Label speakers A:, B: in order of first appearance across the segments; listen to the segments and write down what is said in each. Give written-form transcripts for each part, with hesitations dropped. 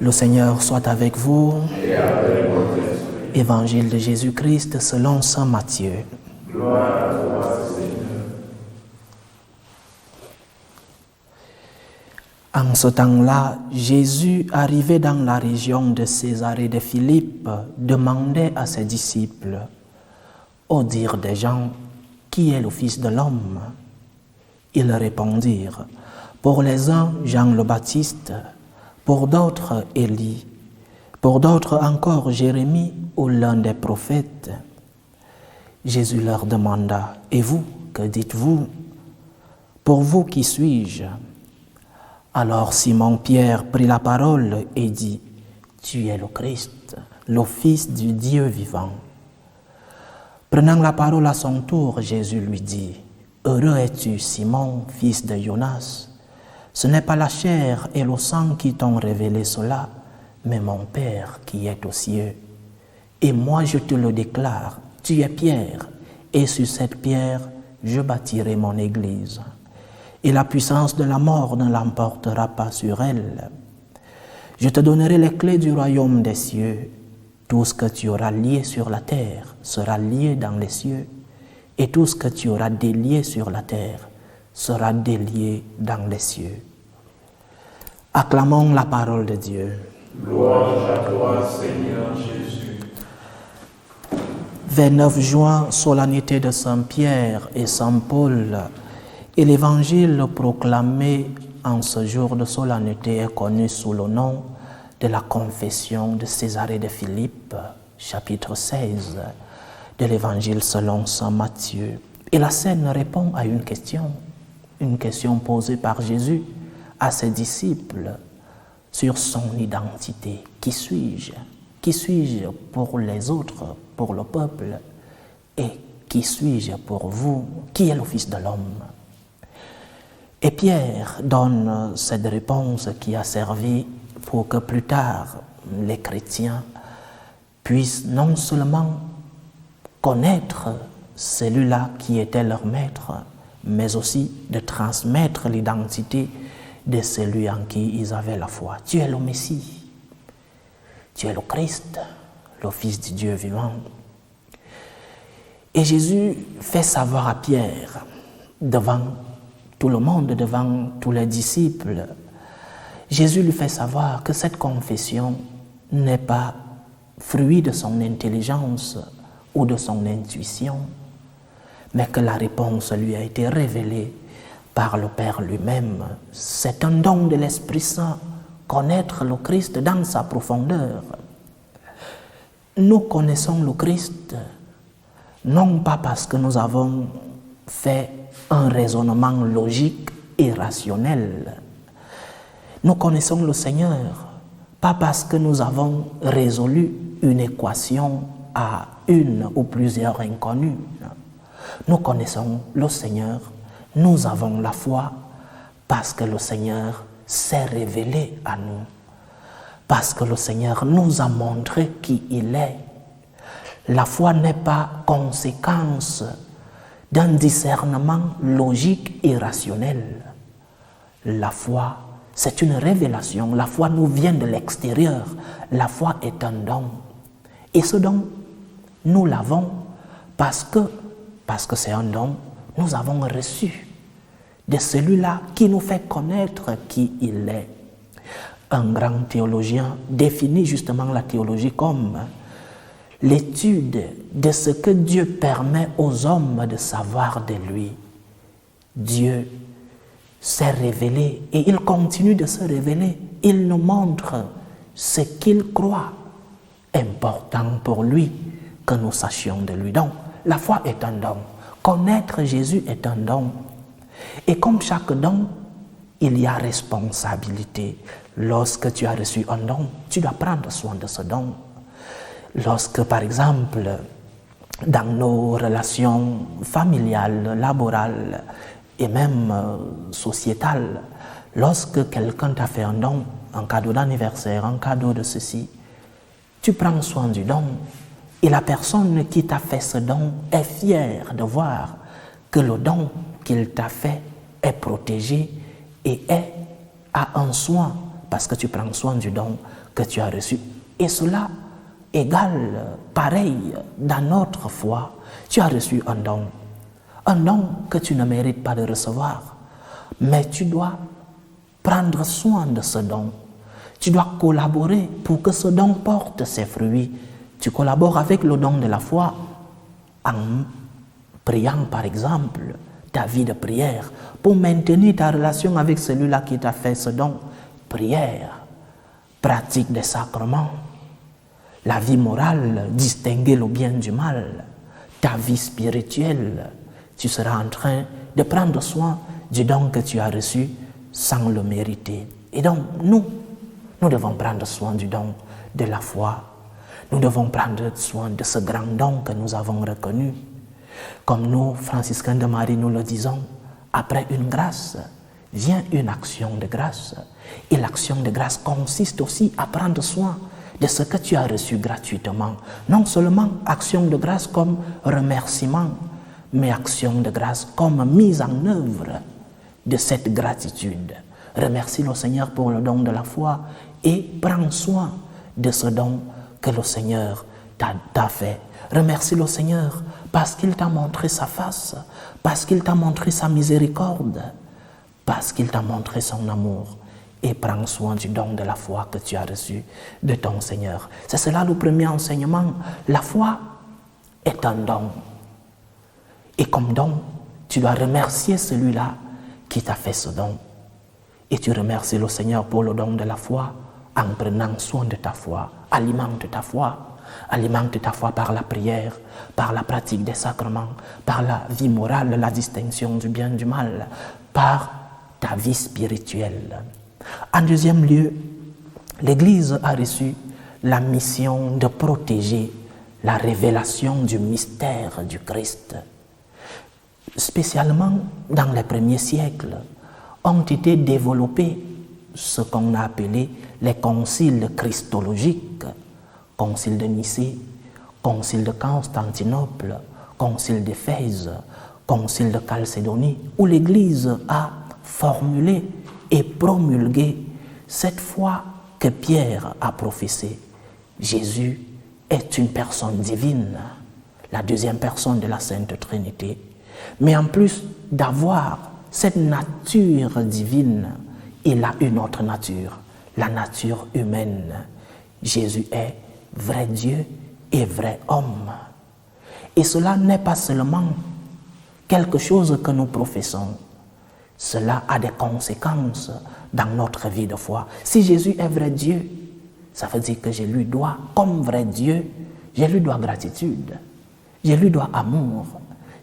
A: Le Seigneur soit avec vous.
B: Et avec votre esprit.
A: Évangile de Jésus-Christ selon saint Matthieu.
B: Gloire à toi, Seigneur.
A: En ce temps-là, Jésus, arrivé dans la région de Césarée de Philippe, demandait à ses disciples, au dire des gens, qui est le Fils de l'homme? Ils répondirent, pour les uns, Jean le Baptiste, pour d'autres, Élie, pour d'autres encore, Jérémie ou l'un des prophètes. Jésus leur demanda, et vous, que dites-vous? Pour vous, qui suis-je? Alors Simon-Pierre prit la parole et dit, tu es le Christ, le Fils du Dieu vivant. Prenant la parole à son tour, Jésus lui dit, heureux es-tu, Simon, fils de Jonas. Ce n'est pas la chair et le sang qui t'ont révélé cela, mais mon Père qui est aux cieux. Et moi je te le déclare, tu es Pierre, et sur cette pierre je bâtirai mon église. Et la puissance de la mort ne l'emportera pas sur elle. Je te donnerai les clés du royaume des cieux. Tout ce que tu auras lié sur la terre sera lié dans les cieux, et tout ce que tu auras délié sur la terre sera délié dans les cieux. Acclamons la parole de Dieu.
B: Louange à toi, Seigneur Jésus.
A: 29 juin, solennité de Saint-Pierre et Saint-Paul, et l'évangile proclamé en ce jour de solennité est connu sous le nom de la confession de Césarée de Philippe, chapitre 16 de l'évangile selon saint Matthieu. Et la scène répond à une question posée par Jésus à ses disciples sur son identité. Qui suis-je? Qui suis-je pour les autres, pour le peuple? Et qui suis-je pour vous? Qui est le Fils de l'homme? Et Pierre donne cette réponse qui a servi pour que plus tard les chrétiens puissent non seulement connaître celui-là qui était leur maître, mais aussi de transmettre l'identité de celui en qui ils avaient la foi. Tu es le Messie, tu es le Christ, le Fils du Dieu vivant. Et Jésus fait savoir à Pierre, devant tout le monde, devant tous les disciples, Jésus lui fait savoir que cette confession n'est pas fruit de son intelligence ou de son intuition, mais que la réponse lui a été révélée par le Père lui-même. C'est un don de l'Esprit Saint, connaître le Christ dans sa profondeur. Nous connaissons le Christ, non pas parce que nous avons fait un raisonnement logique et rationnel. Nous connaissons le Seigneur, pas parce que nous avons résolu une équation à une ou plusieurs inconnues. Nous connaissons le Seigneur, nous avons la foi parce que le Seigneur s'est révélé à nous, parce que le Seigneur nous a montré qui il est. La foi n'est pas conséquence d'un discernement logique et rationnel. La foi, c'est une révélation. La foi nous vient de l'extérieur. La foi est un don. Et ce don, nous l'avons parce que c'est un don, nous avons reçu de celui-là qui nous fait connaître qui il est. Un grand théologien définit justement la théologie comme l'étude de ce que Dieu permet aux hommes de savoir de lui. Dieu s'est révélé et il continue de se révéler. Il nous montre ce qu'il croit important pour lui que nous sachions de lui. Donc, la foi est un don. Connaître Jésus est un don. Et comme chaque don, il y a responsabilité. Lorsque tu as reçu un don, tu dois prendre soin de ce don. Lorsque, par exemple, dans nos relations familiales, laborales et même sociétales, lorsque quelqu'un t'a fait un don, un cadeau d'anniversaire, un cadeau de ceci, tu prends soin du don et la personne qui t'a fait ce don est fière de voir que le don qu'il t'a fait est protégé et a un soin, parce que tu prends soin du don, que tu as reçu. Et cela égale, pareil, dans notre foi. Tu as reçu un don que tu ne mérites pas de recevoir. Mais tu dois prendre soin de ce don. Tu dois collaborer pour que ce don porte ses fruits. Tu collabores avec le don de la foi en priant, par exemple, ta vie de prière pour maintenir ta relation avec celui-là qui t'a fait ce don. Prière, pratique des sacrements, la vie morale, distinguer le bien du mal, ta vie spirituelle. Tu seras en train de prendre soin du don que tu as reçu sans le mériter. Et donc, nous devons prendre soin du don de la foi. Nous devons prendre soin de ce grand don que nous avons reconnu. Comme nous, franciscains de Marie, nous le disons, après une grâce, vient une action de grâce. Et l'action de grâce consiste aussi à prendre soin de ce que tu as reçu gratuitement. Non seulement action de grâce comme remerciement, mais action de grâce comme mise en œuvre de cette gratitude. Remercie le Seigneur pour le don de la foi et prends soin de ce don que le Seigneur t'a fait. Remercie le Seigneur parce qu'il t'a montré sa face, parce qu'il t'a montré sa miséricorde, parce qu'il t'a montré son amour. Et prends soin du don de la foi que tu as reçu de ton Seigneur. C'est cela le premier enseignement. La foi est un don. Et comme don, tu dois remercier celui-là qui t'a fait ce don. Et tu remercies le Seigneur pour le don de la foi en prenant soin de ta foi. Alimente ta foi. Alimente ta foi par la prière, par la pratique des sacrements, par la vie morale, la distinction du bien et du mal, par ta vie spirituelle. En deuxième lieu, l'Église a reçu la mission de protéger la révélation du mystère du Christ. Spécialement dans les premiers siècles, ont été développés ce qu'on a appelé les conciles christologiques, concile de Nicée, concile de Constantinople, concile d'Éphèse, concile de Chalcédonie, où l'Église a formulé et promulgué cette foi que Pierre a professée. Jésus est une personne divine, la deuxième personne de la Sainte Trinité. Mais en plus d'avoir cette nature divine, il a une autre nature, la nature humaine. Jésus est vrai Dieu et vrai homme. Et cela n'est pas seulement quelque chose que nous professons. Cela a des conséquences dans notre vie de foi. Si Jésus est vrai Dieu, ça veut dire que je lui dois, comme vrai Dieu, je lui dois gratitude, je lui dois amour,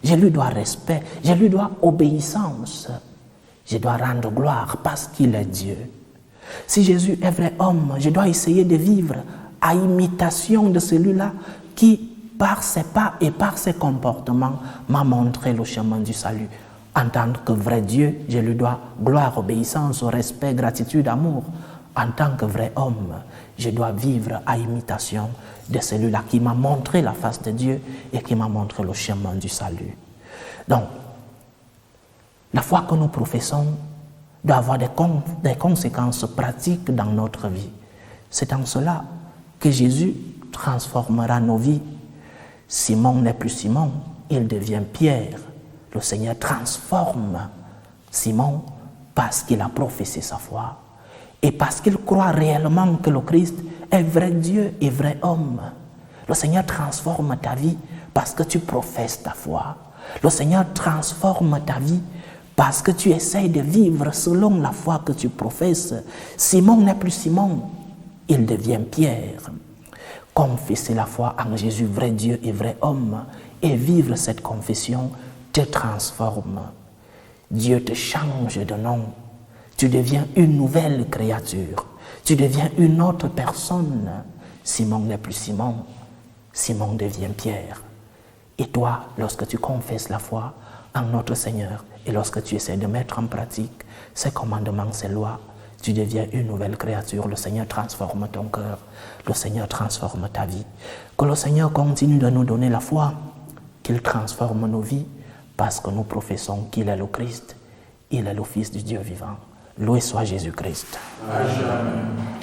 A: je lui dois respect, je lui dois obéissance. Je dois rendre gloire parce qu'il est Dieu. Si Jésus est vrai homme, je dois essayer de vivre à imitation de celui-là qui, par ses pas et par ses comportements, m'a montré le chemin du salut. En tant que vrai Dieu, je lui dois gloire, obéissance, respect, gratitude, amour. En tant que vrai homme, je dois vivre à imitation de celui-là qui m'a montré la face de Dieu et qui m'a montré le chemin du salut. Donc, la foi que nous professons doit avoir des conséquences pratiques dans notre vie. C'est en cela que Jésus transformera nos vies. Simon n'est plus Simon, il devient Pierre. Le Seigneur transforme Simon parce qu'il a professé sa foi et parce qu'il croit réellement que le Christ est vrai Dieu et vrai homme. Le Seigneur transforme ta vie parce que tu professes ta foi. Le Seigneur transforme ta vie parce que tu essaies de vivre selon la foi que tu professes. Simon n'est plus Simon, il devient Pierre. Confesser la foi en Jésus, vrai Dieu et vrai homme, et vivre cette confession te transforme. Dieu te change de nom. Tu deviens une nouvelle créature. Tu deviens une autre personne. Simon n'est plus Simon. Simon devient Pierre. Et toi, lorsque tu confesses la foi en notre Seigneur et lorsque tu essaies de mettre en pratique ses commandements, ses lois, tu deviens une nouvelle créature. Le Seigneur transforme ton cœur. Le Seigneur transforme ta vie. Que le Seigneur continue de nous donner la foi, qu'il transforme nos vies, parce que nous professons qu'il est le Christ, il est le Fils du Dieu vivant. Loué soit Jésus-Christ.
B: À jamais.